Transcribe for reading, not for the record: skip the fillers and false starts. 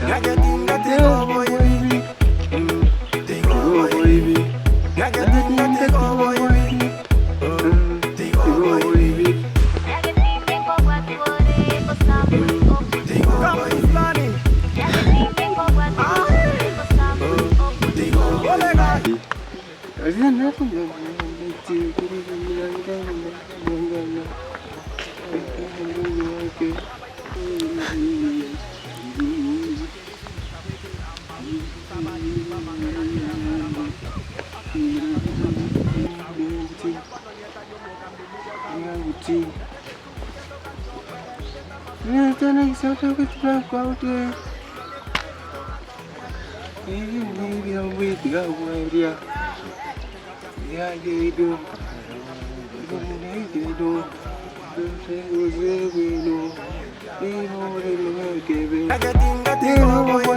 Nyagetinge Tiga Oboibi. Tiga Oboibi. Nyagetinge Tiga Oboibi. Tiga Oboibi. Nyagetinge kwa tuone kosabu opu. Tiga Oboibi. Nyagetinge kwa tuone kosabu opu. Tiga Oboibi. Nyagetinge Tiga Oboibi.